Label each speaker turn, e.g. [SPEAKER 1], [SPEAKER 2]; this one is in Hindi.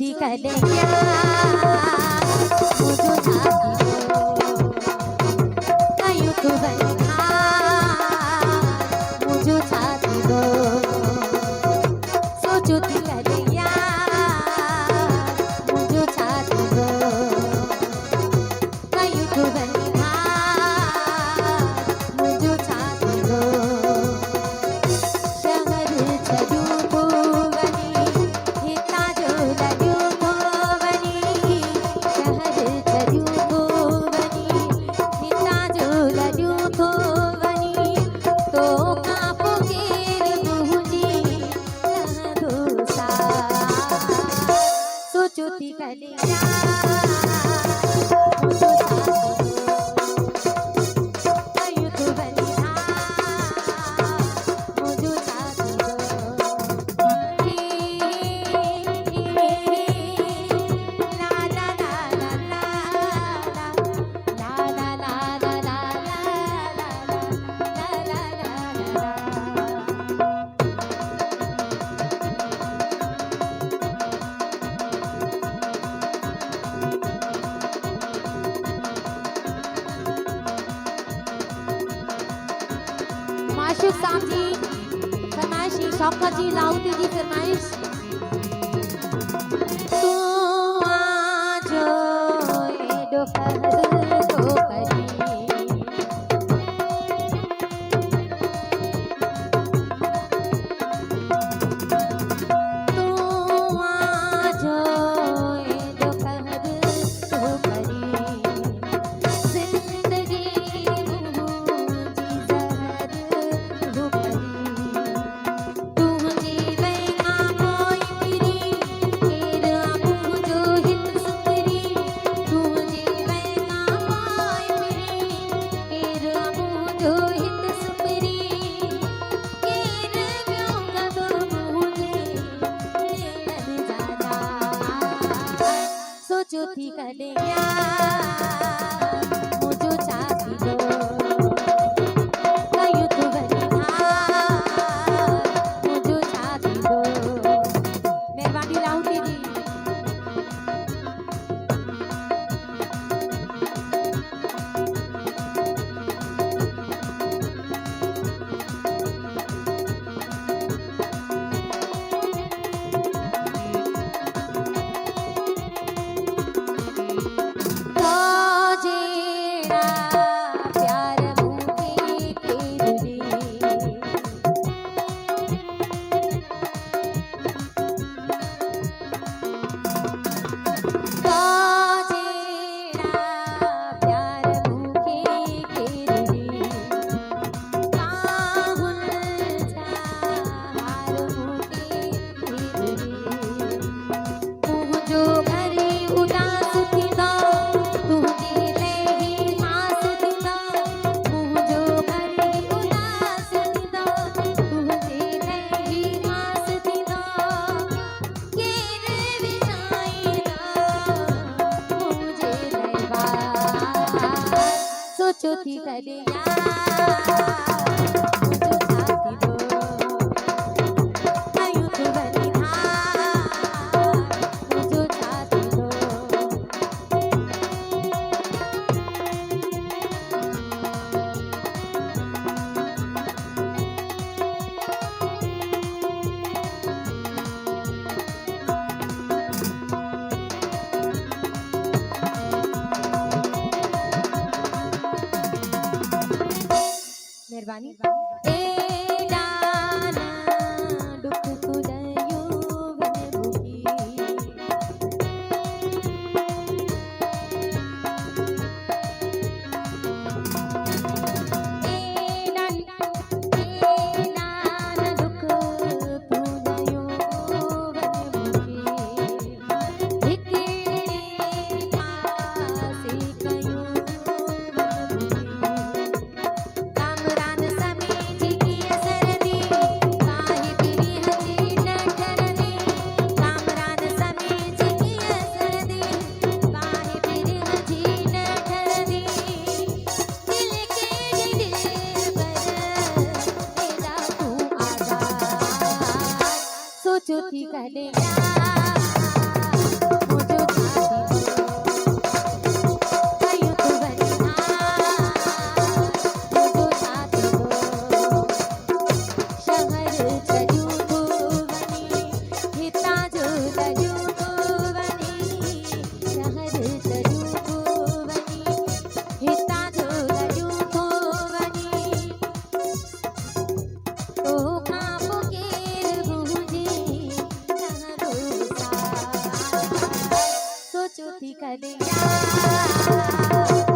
[SPEAKER 1] थी कहले मुझो छाती दो कयूं तो बना मुझो छाती दो सोचो थी कहले मुझो छाती दो कयूं तो बना मुझो छाती दो शहर छॾियो तो वनी हितां जो लॻियो तो वनी शहर छॾियो तो वनी हितां जो लॻियो तो वनी तो खां पोइ केरु मुंहिंजी रहंदो साथ सोचो थी कॾहिं मुझो छाती दो कयूं तो बना मुझो छाती दो ला ला ला ला ला ला ला ला ला माशूक साहब जी फरमाइश शौकत जी लाहौती जी फरमाइश तू आजो एडो फहद तो करी तू आजो एडो फहद तो करी जिंदगी मुंहिंजी ज़हर तो करी तुंहिंजी वैगा पोइ फिरी केरु मुंहिंजो हित सुकरी तुंहिंजी वैगा पोइ फिरी केरु मुंहिंजो हित सुकरी केरु ॿियो कंदो मुंहिंजे दिलनि जा राज़ सोचो थी कॾहिं मुझो छाती दो कयूं तो बना मुझो छाती दो मेहरबानी लाहौती जी तो जेड़ा प्यार मूंखे केरु ॾे तो जेड़ा प्यार मूंखे केरु ॾे काहुल जा हार मूंखे केरु ॾे तुंहिंजो घर उदास थींदो तुंहिंजे लाइ मास थींदो मुंहिंजो घर उदास थींदो तुंहिंजे लाइ मास थींदो केरु विञाईंदो मुंहिंजे लाइ बार सोचो थी कॾहिं मुझो छाती दो कयूं तो बना मुझो छाती दो मेहरबानी एॾा न ॾुख कुॾायूं वन भुॻी एॾा न ॾुख कुॾायूं वन भुॻी हिकिड़े पासे कयूं वन भुॻी कामरान समेजी कीअं सरदी काहे पिरी हजी न ठरदी कामरान समेजी कीअं सरदी काहे पिरी हजी न ठरदी दिल केड़ी दिल पर एड़ा तू आजाद सोचो थी कॾहिं ठिकाणी या